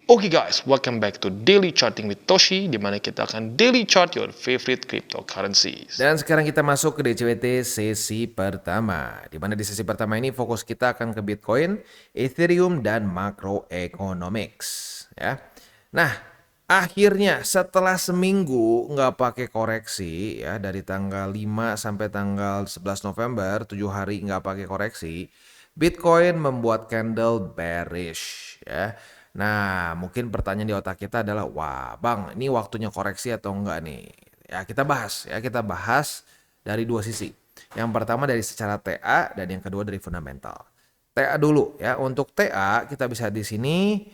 Oke guys, welcome back to Daily Charting with Toshi, di mana kita akan daily chart your favorite cryptocurrencies. Dan sekarang kita masuk ke DCWT sesi pertama. Di mana di sesi pertama ini fokus kita akan ke Bitcoin, Ethereum, dan macroeconomics. Ya. Nah, akhirnya setelah seminggu nggak pakai koreksi, ya dari tanggal 5 sampai tanggal 11 November, 7 hari nggak pakai koreksi, Bitcoin membuat candle bearish. Ya. Nah, mungkin pertanyaan di otak kita adalah, wah bang, ini waktunya koreksi atau enggak nih? Kita bahas dari dua sisi. Yang pertama dari secara TA dan yang kedua dari fundamental. TA dulu ya. Untuk TA kita bisa di sini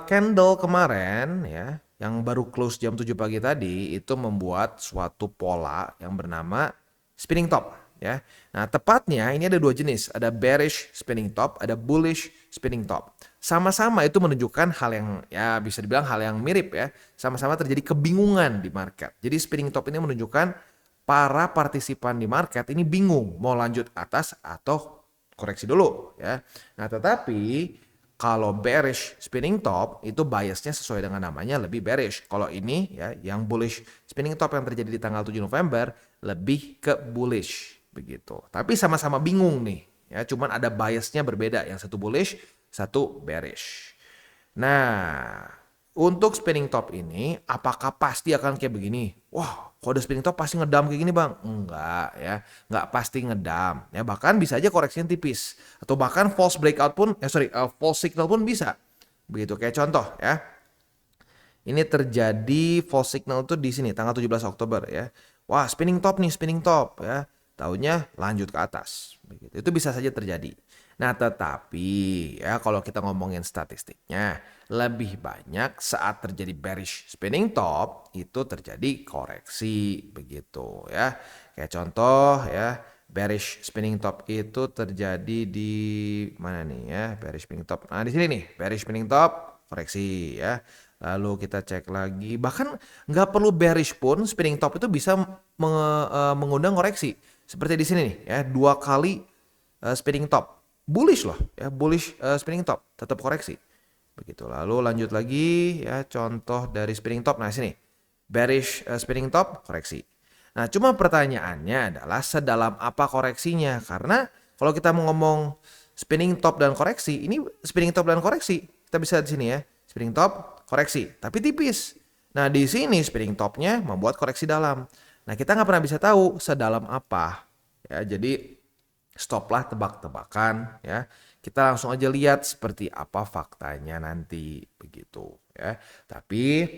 candle kemarin ya yang baru close jam 7 pagi tadi itu membuat suatu pola yang bernama spinning top ya. Nah, tepatnya ini ada dua jenis, ada bearish spinning top, ada bullish spinning top. Sama-sama itu menunjukkan hal yang ya bisa dibilang hal yang mirip ya. Sama-sama terjadi kebingungan di market. Jadi spinning top ini menunjukkan para partisipan di market ini bingung mau lanjut atas atau koreksi dulu ya. Nah, tetapi kalau bearish spinning top itu biasnya sesuai dengan namanya lebih bearish. Kalau ini ya yang bullish spinning top yang terjadi di tanggal 7 November lebih ke bullish begitu. Tapi sama-sama bingung nih ya, cuman ada biasnya berbeda, yang satu bullish, satu bearish. Nah, untuk spinning top ini apakah pasti akan kayak begini? Wah, kalau ada spinning top pasti ngedam kayak gini bang? Enggak ya, enggak pasti ngedam. Ya bahkan bisa aja koreksinya tipis. Atau bahkan false breakout pun, false signal pun bisa. Begitu kayak contoh ya. Ini terjadi false signal tuh di sini tanggal 17 Oktober ya. Wah, spinning top nih, spinning top ya. Taunya lanjut ke atas. Begitu. Itu bisa saja terjadi. Nah, tetapi ya kalau kita ngomongin statistiknya, lebih banyak saat terjadi bearish spinning top itu terjadi koreksi begitu ya. Kayak contoh ya, bearish spinning top itu terjadi di mana nih ya? Bearish spinning top. Nah, di sini nih, bearish spinning top koreksi ya. Lalu kita cek lagi, bahkan nggak perlu bearish pun spinning top itu bisa mengundang koreksi. Seperti di sini nih ya, 2 kali spinning top. Bullish loh ya, bullish spinning top, tetap koreksi. Begitu. Lalu lanjut lagi ya, contoh dari spinning top. Nah, sini. Bearish spinning top, koreksi. Nah, cuma pertanyaannya adalah sedalam apa koreksinya? Karena kalau kita mau ngomong spinning top dan koreksi, ini spinning top dan koreksi. Kita bisa di sini ya. Spinning top, koreksi, tapi tipis. Nah, di sini spinning topnya membuat koreksi dalam. Nah, kita nggak pernah bisa tahu sedalam apa. Ya, jadi stoplah tebak-tebakan ya. Kita langsung aja lihat seperti apa faktanya nanti begitu ya. Tapi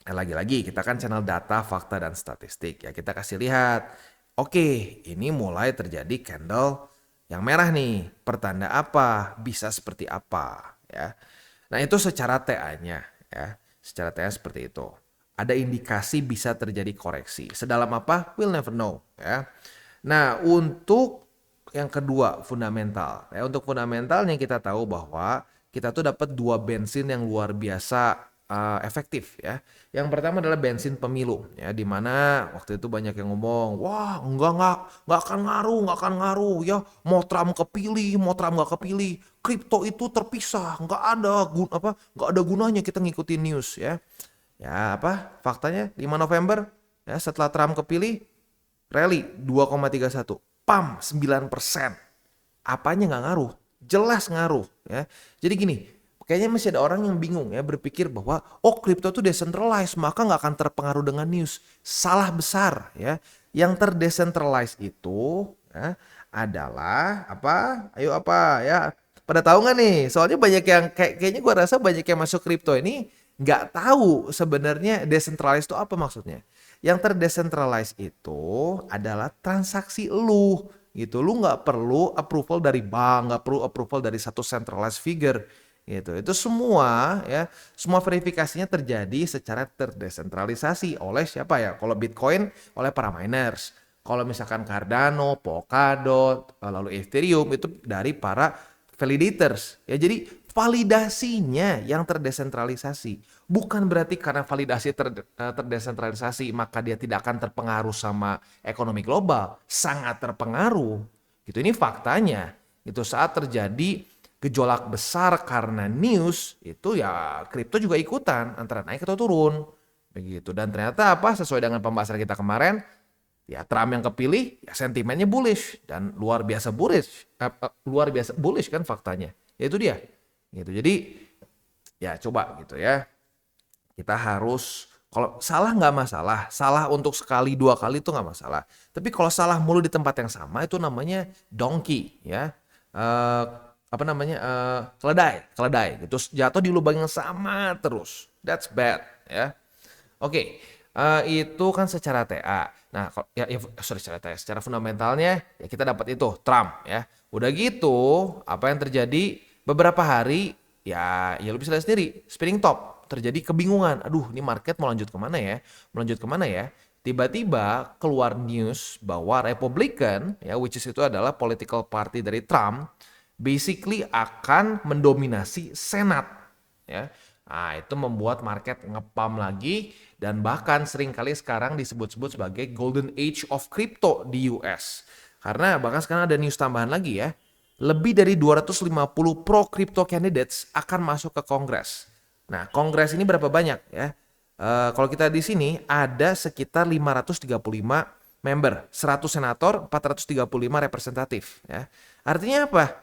lagi-lagi kita kan channel data, fakta dan statistik ya. Kita kasih lihat. Oke, ini mulai terjadi candle yang merah nih. Pertanda apa? Bisa seperti apa ya. Nah, itu secara TA-nya ya. Secara TA seperti itu. Ada indikasi bisa terjadi koreksi. Sedalam apa? We'll never know ya. Nah, untuk yang kedua fundamental. Ya, untuk fundamentalnya kita tahu bahwa kita tuh dapat dua bensin yang luar biasa efektif ya. Yang pertama adalah bensin pemilu ya, di mana waktu itu banyak yang ngomong, wah enggak akan ngaruh ya, mau Trump kepilih, mau Trump nggak kepilih, kripto itu terpisah, nggak ada gunanya kita ngikutin news ya. Ya apa faktanya 5 November ya, setelah Trump kepilih rally 2,31, pam 9%. Apanya nggak ngaruh? Jelas ngaruh ya. Jadi gini, kayaknya masih ada orang yang bingung ya, berpikir bahwa oh kripto itu decentralized maka nggak akan terpengaruh dengan news. Salah besar ya. Yang terdecentralized itu ya, adalah apa? Ayo apa ya? Pada tahu nggak nih? Soalnya banyak yang kayaknya gue rasa banyak yang masuk kripto ini nggak tahu sebenarnya decentralized itu apa maksudnya. Yang terdecentralized itu adalah transaksi lu gitu. Lu nggak perlu approval dari bank, nggak perlu approval dari satu centralized figure gitu. Itu semua ya, semua verifikasinya terjadi secara terdesentralisasi oleh siapa ya? Kalau Bitcoin oleh para miners. Kalau misalkan Cardano, Polkadot, lalu Ethereum itu dari para validators. Ya, jadi validasinya yang terdesentralisasi. Bukan berarti karena validasi terdesentralisasi maka dia tidak akan terpengaruh sama ekonomi global. Sangat terpengaruh. Gitu, ini faktanya. Itu saat terjadi gejolak besar karena news, itu ya kripto juga ikutan antara naik atau turun. Begitu. Dan ternyata apa? Sesuai dengan pembahasan kita kemarin, ya Trump yang kepilih, ya sentimennya bullish dan luar biasa bullish. Luar biasa bullish kan faktanya. Ya itu dia. Gitu. Jadi ya coba gitu ya. Kita harus, kalau salah nggak masalah, salah untuk sekali dua kali itu nggak masalah. Tapi kalau salah mulu di tempat yang sama itu namanya donkey ya. Eh, apa namanya? Keledai gitu. Terus jatuh di lubang yang sama terus. That's bad ya. Oke, itu kan secara TA. Nah, secara TA, secara fundamentalnya ya kita dapat itu Trump ya. Udah gitu, apa yang terjadi beberapa hari ya lu bisa lihat sendiri, spinning top, terjadi kebingungan. Aduh, ini market mau lanjut kemana ya? Melanjut kemana ya? Tiba-tiba keluar news bahwa Republican ya, which is itu adalah political party dari Trump, basically akan mendominasi Senat ya. Nah, itu membuat market ngepam lagi dan bahkan seringkali sekarang disebut-sebut sebagai golden age of crypto di US. Karena bahkan sekarang ada news tambahan lagi ya. Lebih dari 250 pro crypto candidates akan masuk ke Kongres. Nah, Kongres ini berapa banyak ya? Kalau kita di sini ada sekitar 535 member, 100 senator, 435 representatif ya. Artinya apa?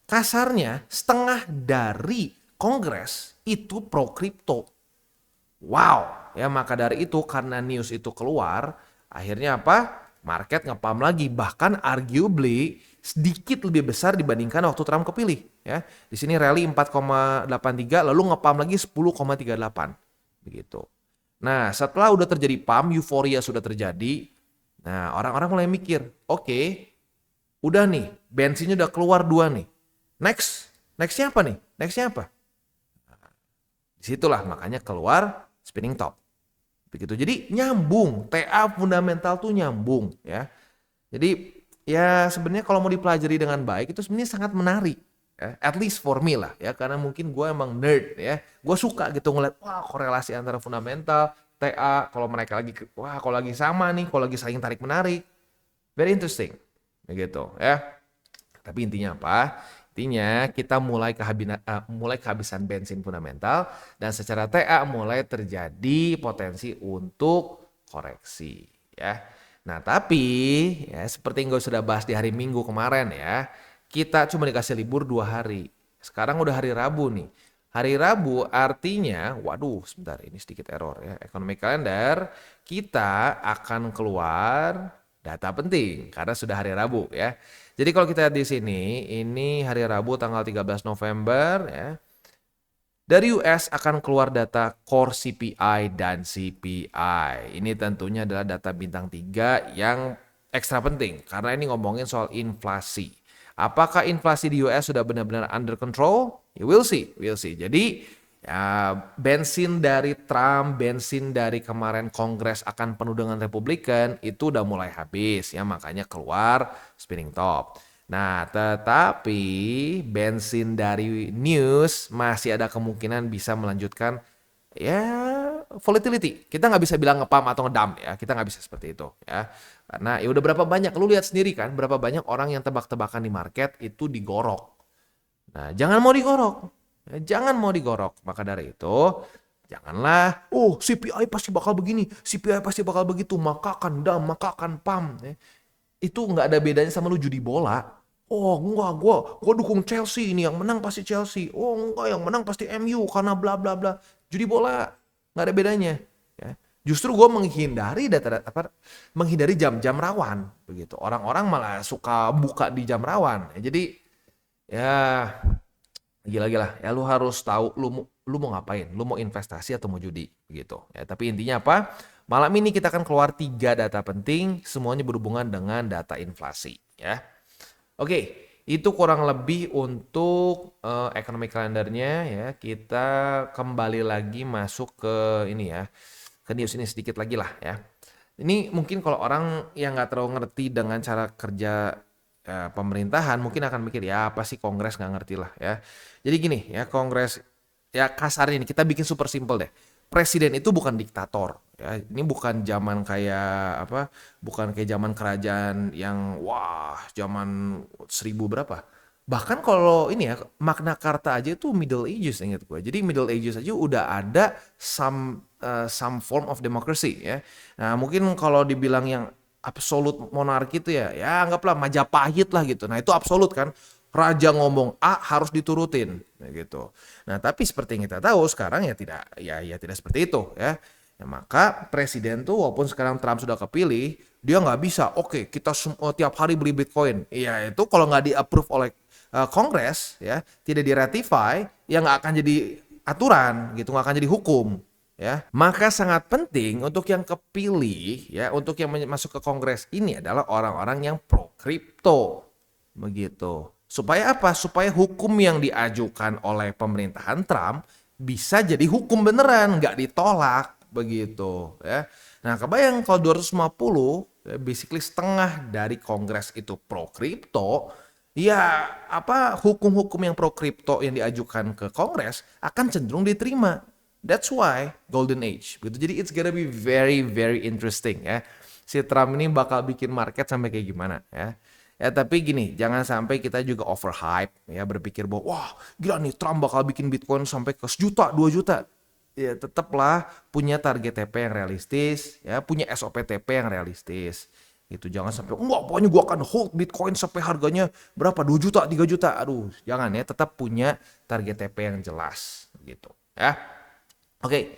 Kasarnya setengah dari Kongres itu pro kripto. Wow, ya maka dari itu karena news itu keluar, akhirnya apa? Market ngepam lagi, bahkan arguably sedikit lebih besar dibandingkan waktu Trump kepilih, ya. Di sini rally 4,83 lalu ngepam lagi 10,38. Begitu. Nah, setelah udah terjadi pump, euforia sudah terjadi. Nah, orang-orang mulai mikir, oke, udah nih, bensinnya udah keluar 2 nih. Nextnya apa nih? Nextnya apa? Disitulah makanya keluar spinning top. Begitu. Jadi nyambung, TA fundamental tuh nyambung ya. Jadi ya sebenarnya kalau mau dipelajari dengan baik itu sebenarnya sangat menarik. Ya. At least for me lah ya, karena mungkin gue emang nerd ya. Gue suka gitu ngeliat wah korelasi antara fundamental, TA, kalau mereka lagi wah kalau lagi sama nih, kalau lagi saling tarik menarik. Very interesting. Begitu ya. Tapi intinya apa? Intinya kita mulai kehabisan bensin fundamental dan secara TA mulai terjadi potensi untuk koreksi ya. Nah, tapi ya seperti yang gue sudah bahas di hari Minggu kemarin ya, kita cuma dikasih libur 2 hari. Sekarang udah hari Rabu nih. Hari Rabu artinya, waduh sebentar ini sedikit error ya. Economic calendar, kita akan keluar data penting karena sudah hari Rabu ya. Jadi kalau kita lihat di sini, ini hari Rabu tanggal 13 November ya. Dari US akan keluar data core CPI dan CPI. Ini tentunya adalah data bintang 3 yang ekstra penting karena ini ngomongin soal inflasi. Apakah inflasi di US sudah benar-benar under control? We'll see. Jadi ya, bensin dari Trump, bensin dari kemarin Kongres akan penuh dengan Republikan itu udah mulai habis ya, makanya keluar spinning top. Nah, tetapi bensin dari news masih ada kemungkinan bisa melanjutkan ya volatility. Kita nggak bisa bilang ngepam atau ngedump ya, kita nggak bisa seperti itu ya. Karena ya udah berapa banyak, lu lihat sendiri kan, berapa banyak orang yang tebak-tebakan di market itu digorok. Nah, jangan mau digorok. Maka dari itu, janganlah, CPI pasti bakal begini, CPI pasti bakal begitu, maka akan dam, maka akan pam. Ya. Itu nggak ada bedanya sama lu judi bola. Oh enggak, gua dukung Chelsea, ini yang menang pasti Chelsea. Oh enggak, yang menang pasti MU karena bla bla bla. Judi bola nggak ada bedanya. Ya. Justru gue menghindari jam-jam rawan, begitu. Orang-orang malah suka buka di jam rawan. Ya, jadi ya gila-gila ya, lu harus tahu lu mau ngapain, lu mau investasi atau mau judi gitu ya. Tapi intinya apa, malam ini kita akan keluar 3 data penting, semuanya berhubungan dengan data inflasi ya. Oke, itu kurang lebih untuk economic calendarnya ya. Kita kembali lagi masuk ke ini ya, ke news ini sedikit lagi lah ya. Ini mungkin kalau orang yang nggak terlalu ngerti dengan cara kerja pemerintahan mungkin akan mikir ya apa sih Kongres, nggak ngerti lah ya. Jadi gini ya, Kongres ya kasarnya ini kita bikin super simple deh. Presiden itu bukan diktator ya. Ini bukan zaman kayak bukan kayak zaman kerajaan yang wah zaman 1000 berapa? Bahkan kalau ini ya, Magna Carta aja itu Middle Ages ingat gue. Jadi Middle Ages aja udah ada some form of democracy ya. Nah, mungkin kalau dibilang yang absolute monarki itu ya anggaplah Majapahit lah gitu. Nah, itu absolut kan. Raja ngomong A harus diturutin gitu. Nah, tapi seperti yang kita tahu sekarang ya tidak seperti itu ya. Ya, maka presiden tuh walaupun sekarang Trump sudah kepilih, dia nggak bisa, oke kita tiap hari beli Bitcoin. Iya itu kalau nggak di-approve oleh Kongres, ya tidak di-ratify, ya nggak akan jadi aturan gitu, nggak akan jadi hukum. Ya, maka sangat penting untuk yang kepilih, ya untuk yang masuk ke Kongres ini adalah orang-orang yang pro kripto, begitu. Supaya apa? Supaya hukum yang diajukan oleh pemerintahan Trump bisa jadi hukum beneran, nggak ditolak begitu ya. Nah, kebayang kalau 250 basically setengah dari Kongres itu pro kripto, ya apa hukum-hukum yang pro kripto yang diajukan ke Kongres akan cenderung diterima. That's why golden age gitu. Jadi it's gonna be very very interesting ya. Si Trump ini bakal bikin market sampai kayak gimana ya. Ya tapi gini, jangan sampai kita juga overhype ya, berpikir bahwa wah gila nih Trump bakal bikin Bitcoin sampai ke 1 juta, 2 juta. Ya tetaplah punya target TP yang realistis, ya punya SOP TP yang realistis. Gitu jangan sampai wah pokoknya gua akan hold Bitcoin sampai harganya berapa 2 juta, 3 juta. Aduh, jangan ya, tetap punya target TP yang jelas gitu ya. Oke.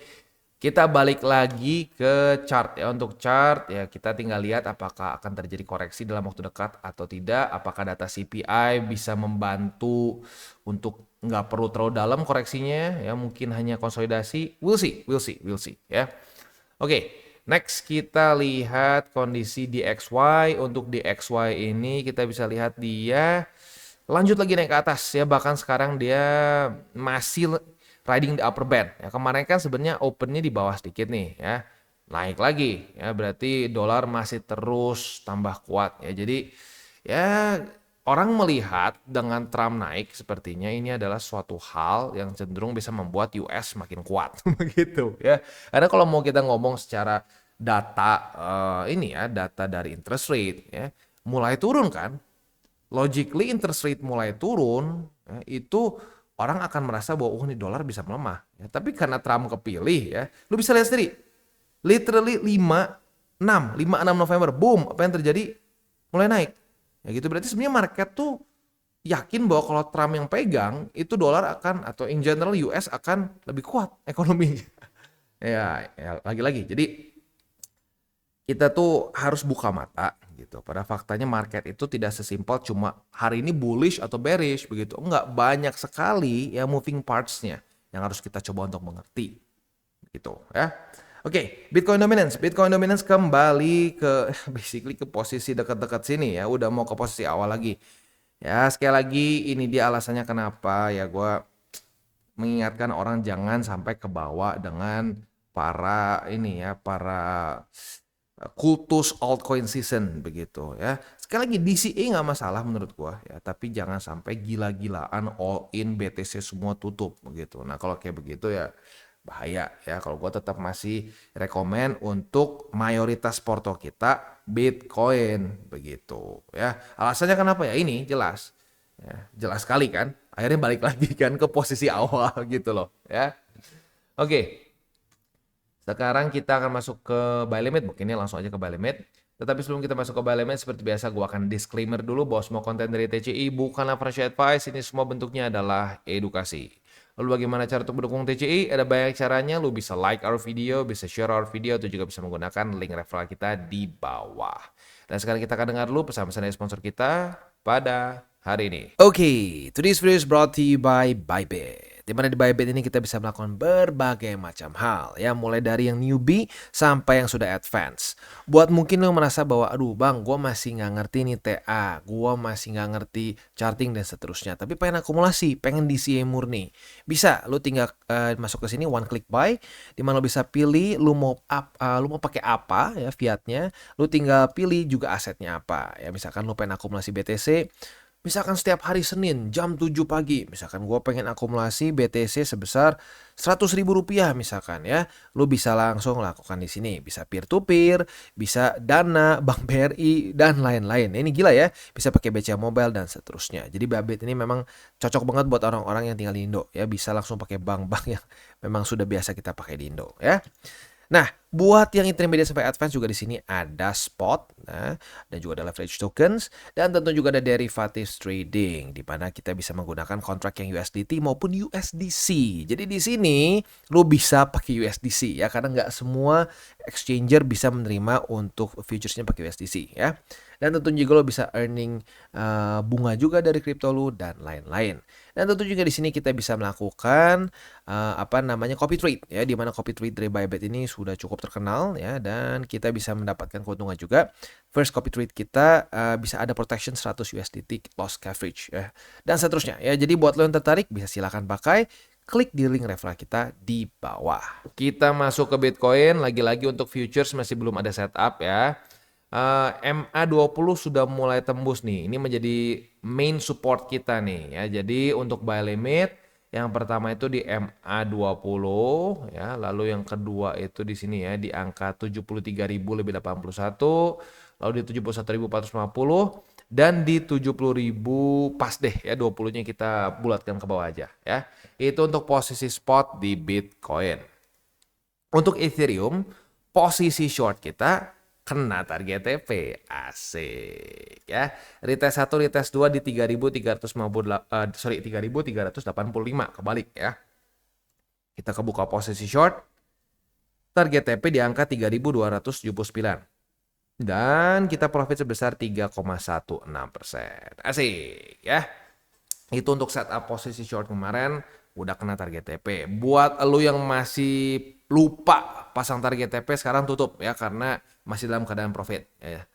Kita balik lagi ke chart ya. Untuk chart ya kita tinggal lihat apakah akan terjadi koreksi dalam waktu dekat atau tidak. Apakah data CPI bisa membantu untuk nggak perlu terlalu dalam koreksinya ya. Mungkin hanya konsolidasi. We'll see ya. Oke, next kita lihat kondisi DXY. Untuk DXY ini kita bisa lihat dia lanjut lagi naik ke atas ya. Bahkan sekarang dia masih riding the upper band. Ya, kemarin kan sebenarnya opennya di bawah sedikit nih ya. Naik lagi ya, berarti dolar masih terus tambah kuat ya. Jadi ya orang melihat dengan Trump naik sepertinya ini adalah suatu hal yang cenderung bisa membuat US makin kuat begitu ya. Karena kalau mau kita ngomong secara data ini ya, data dari interest rate ya, mulai turun kan. Logically interest rate mulai turun ya, itu orang akan merasa bahwa oh ini dolar bisa melemah ya. Tapi karena Trump kepilih ya, lu bisa lihat sendiri. Literally 5-6 November, boom, apa yang terjadi? Mulai naik. Ya gitu berarti sebenarnya market tuh yakin bahwa kalau Trump yang pegang, itu dolar akan atau in general US akan lebih kuat ekonominya. Ya lagi-lagi. Jadi kita tuh harus buka mata gitu. Pada faktanya market itu tidak sesimpel cuma hari ini bullish atau bearish begitu. Enggak, banyak sekali ya moving parts-nya yang harus kita coba untuk mengerti gitu ya. Oke, Bitcoin dominance. Bitcoin dominance kembali ke basically ke posisi dekat-dekat sini ya. Udah mau ke posisi awal lagi. Ya, sekali lagi ini dia alasannya kenapa ya gua mengingatkan orang jangan sampai kebawa dengan para kultus altcoin season begitu ya. Sekali lagi DCA nggak masalah menurut gua ya, tapi jangan sampai gila-gilaan all in BTC semua tutup begitu. Nah kalau kayak begitu ya bahaya ya. Kalau gua tetap masih rekomen untuk mayoritas porto kita Bitcoin begitu ya. Alasannya kenapa ya? Ini jelas ya, jelas sekali kan. Akhirnya balik lagi kan ke posisi awal gitu loh ya. Oke. Sekarang kita akan masuk ke buy limit, mungkin langsung aja ke buy limit. Tetapi sebelum kita masuk ke buy limit, seperti biasa gue akan disclaimer dulu bahwa semua konten dari TCI bukanlah financial advice, ini semua bentuknya adalah edukasi. Lalu bagaimana cara untuk mendukung TCI? Ada banyak caranya, lu bisa like our video, bisa share our video, atau juga bisa menggunakan link referral kita di bawah. Dan sekarang kita akan dengar dulu pesan-pesan dari sponsor kita pada hari ini. Oke, today's video is brought to you by Bybit. Dimana di Bybit ini kita bisa melakukan berbagai macam hal ya, mulai dari yang newbie sampai yang sudah advance. Buat mungkin lo merasa bahwa aduh bang, gue masih nggak ngerti nih TA, gue masih nggak ngerti charting dan seterusnya, tapi pengen akumulasi, pengen DCA murni, bisa lo tinggal masuk ke sini one click buy, dimana lo bisa pilih lo mau pakai apa ya fiatnya, lo tinggal pilih juga asetnya apa ya. Misalkan lo pengen akumulasi BTC, Misalkan setiap hari Senin jam 7 pagi, misalkan gue pengen akumulasi BTC sebesar Rp100.000 misalkan ya. Lu bisa langsung lakukan di sini, bisa peer to peer, bisa Dana, Bank BRI dan lain-lain. Ini gila ya, bisa pakai BCA Mobile dan seterusnya. Jadi Bybit ini memang cocok banget buat orang-orang yang tinggal di Indo ya, bisa langsung pakai bank-bank yang memang sudah biasa kita pakai di Indo ya. Nah, buat yang intermediate sampai advance juga di sini ada spot, nah, dan juga ada leverage tokens, dan tentu juga ada derivatives trading, di mana kita bisa menggunakan kontrak yang USDT maupun USDC. Jadi di sini lo bisa pakai USDC ya, karena nggak semua exchanger bisa menerima untuk futuresnya pakai USDC ya. Dan tentu juga lo bisa earning bunga juga dari kripto lo dan lain-lain. Dan tentu juga di sini kita bisa melakukan copy trade ya, di mana copy trade dari Bybit ini sudah cukup terkenal ya, dan kita bisa mendapatkan keuntungan juga. First copy trade kita bisa ada protection 100 USDT loss coverage ya, dan seterusnya ya. Jadi buat lo yang tertarik bisa silakan pakai, klik di link referral kita di bawah. Kita masuk ke Bitcoin, lagi-lagi untuk futures masih belum ada setup ya. MA20 sudah mulai tembus nih. Ini menjadi main support kita nih ya. Jadi untuk buy limit yang pertama itu di MA20 ya, lalu yang kedua itu di sini ya di angka 73.000 lebih 81, lalu di 71.450 dan di 70.000 pas deh ya, 20-nya kita bulatkan ke bawah aja ya. Itu untuk posisi spot di Bitcoin. Untuk Ethereum, posisi short kita kena target TP, asik ya. Retest 1, retest 2 di 3.385 kebalik ya. Kita kebuka posisi short, target TP di angka 3.279 dan kita profit sebesar 3,16%. Asik ya. Itu untuk setup posisi short kemarin udah kena target TP. Buat lu yang masih lupa pasang target TP, sekarang tutup ya, karena masih dalam keadaan profit ya.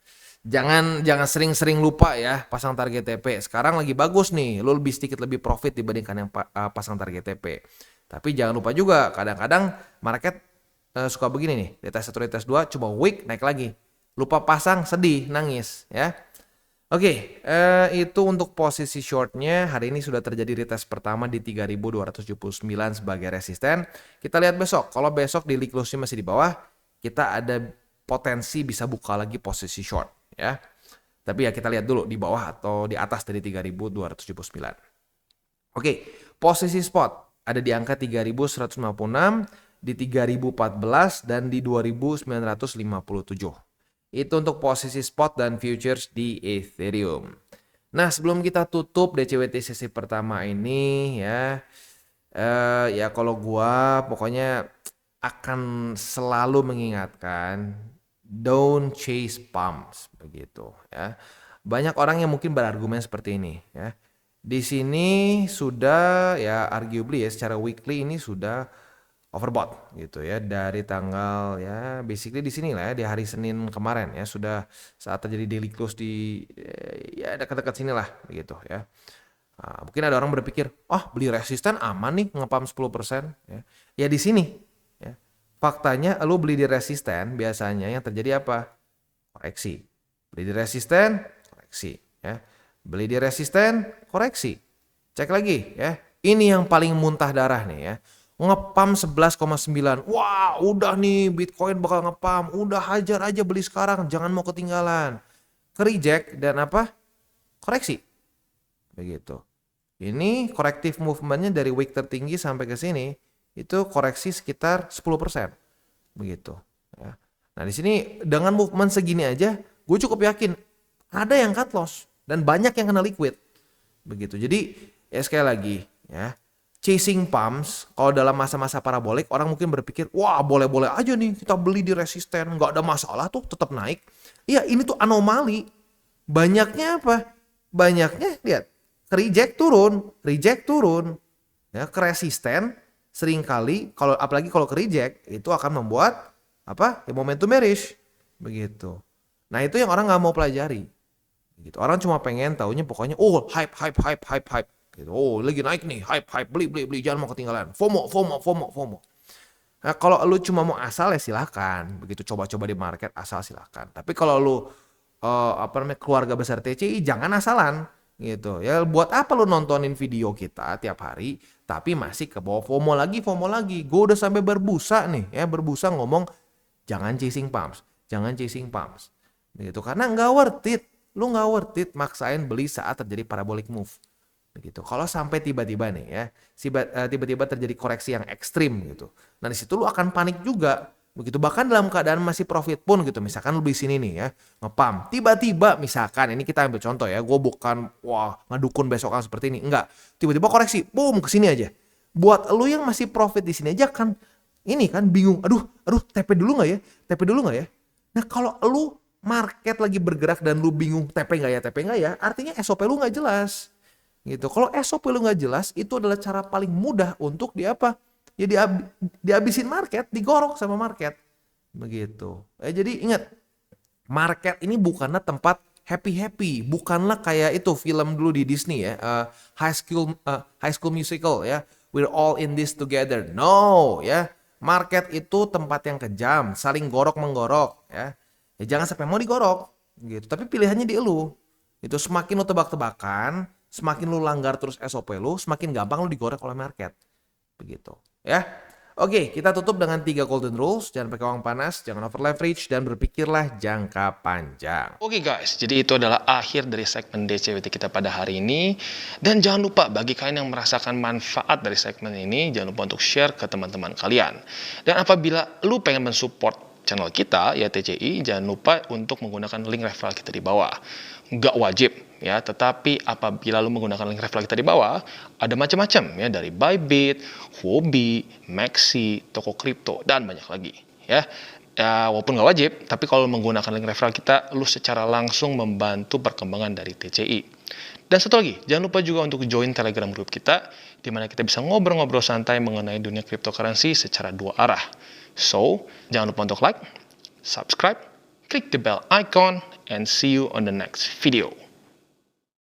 Jangan sering-sering lupa ya pasang target TP. Sekarang lagi bagus nih, lu sedikit lebih profit dibandingkan yang pasang target TP. Tapi jangan lupa juga, kadang-kadang market suka begini nih, retest 1, retest 2 cuma week naik lagi. Lupa pasang, sedih, nangis ya. Oke, itu untuk posisi shortnya. Hari ini sudah terjadi retest pertama di 3.279 sebagai resisten. Kita lihat besok. Kalau besok daily close-nya masih di bawah, kita ada potensi bisa buka lagi posisi short ya. Tapi ya kita lihat dulu di bawah atau di atas dari 3.279. Oke, posisi spot ada di angka 3.156, di 3.014 dan di 2.957. Itu untuk posisi spot dan futures di Ethereum. Nah, sebelum kita tutup DCWT sesi pertama ini ya, ya kalau gua pokoknya akan selalu mengingatkan don't chase pumps begitu ya. Banyak orang yang mungkin berargumen seperti ini ya. Di sini sudah ya arguably ya secara weekly ini sudah overbought gitu ya, dari tanggal ya basically di sini lah ya, di hari Senin kemarin ya, sudah saat terjadi daily close di ya dekat-dekat sini lah begitu ya. Nah, mungkin ada orang berpikir, beli resisten aman nih ngepam 10% ya. Ya di sini ya. Faktanya lu beli di resisten biasanya yang terjadi apa? Koreksi. Beli di resisten, koreksi ya. Beli di resisten, koreksi. Cek lagi ya. Ini yang paling muntah darah nih ya. Ngepam 11,9. Wah, udah nih Bitcoin bakal ngepam. Udah hajar aja beli sekarang, jangan mau ketinggalan. Reject dan apa? Koreksi. Begitu. Ini corrective movementnya dari week tertinggi sampai ke sini itu koreksi sekitar 10%. Begitu. Ya. Nah, di sini dengan movement segini aja, gue cukup yakin ada yang cut loss dan banyak yang kena liquid. Begitu. Jadi, ya sekali lagi ya. Chasing pumps, kalau dalam masa-masa parabolik, orang mungkin berpikir, wah boleh-boleh aja nih kita beli di resisten, nggak ada masalah tuh tetap naik. Iya, ini tuh anomali. Banyaknya apa? Banyaknya, lihat, reject turun. Ya, ke resisten, seringkali, apalagi kalau ke reject, itu akan membuat, momentum bearish. Begitu. Nah itu yang orang nggak mau pelajari. Begitu. Orang cuma pengen taunya pokoknya, hype. Gitu. Lagi naik nih, hype, beli, jangan mau ketinggalan. FOMO. Nah, kalau lu cuma mau asal ya silakan. Begitu coba-coba di market asal silakan. Tapi kalau lu keluarga besar TCI jangan asalan. gitu ya. Buat apa lu nontonin video kita tiap hari tapi masih ke bawah FOMO lagi, gue udah sampai berbusa nih ya, berbusa ngomong jangan chasing pumps, gitu karena nggak worth it. Lu nggak worth it maksain beli saat terjadi parabolic move begitu. Kalau sampai tiba-tiba nih ya, tiba-tiba terjadi koreksi yang ekstrim gitu, nah di situ lu akan panik juga begitu. Bahkan dalam keadaan masih profit pun gitu, misalkan lu beli sini nih ya, ngepam, tiba-tiba misalkan ini kita ambil contoh ya, gue bukan wah ngedukun besokan seperti ini, enggak, tiba-tiba koreksi, boom ke sini aja. Buat lu yang masih profit di sini aja kan, ini kan bingung, aduh TP dulu nggak ya, Nah kalau lu market lagi bergerak dan lu bingung TP nggak ya, artinya SOP lu nggak jelas gitu. Kalau SOP lu nggak jelas, itu adalah cara paling mudah untuk di apa? Ya dihabisin market, digorok sama market. Begitu. Jadi ingat, market ini bukanlah tempat happy-happy, bukanlah kayak itu film dulu di Disney ya, High School Musical ya. We're all in this together. No, ya. Market itu tempat yang kejam, saling gorok-menggorok ya. Ya jangan sampai mau digorok gitu. Tapi pilihannya di elu. Itu semakin lu tebak-tebakan, semakin lu langgar terus SOP lu, semakin gampang lu digorek oleh market. Begitu ya. Oke, kita tutup dengan 3 golden rules. Jangan pakai uang panas, jangan over leverage, dan berpikirlah jangka panjang. Oke guys, jadi itu adalah akhir dari segmen DCWT kita pada hari ini. Dan jangan lupa bagi kalian yang merasakan manfaat dari segmen ini, jangan lupa untuk share ke teman-teman kalian. Dan apabila lu pengen mensupport channel kita, ya TCI, jangan lupa untuk menggunakan link referral kita di bawah. Nggak wajib ya, tetapi apabila lu menggunakan link referral kita di bawah, ada macam-macam ya, dari Bybit, Huobi, Maxi, toko kripto, dan banyak lagi ya. Ya, walaupun nggak wajib, tapi kalau menggunakan link referral kita, lu secara langsung membantu perkembangan dari TCI. Dan satu lagi, jangan lupa juga untuk join Telegram group kita, di mana kita bisa ngobrol-ngobrol santai mengenai dunia cryptocurrency secara 2 arah. So, jangan lupa untuk like, subscribe, click the bell icon, and see you on the next video.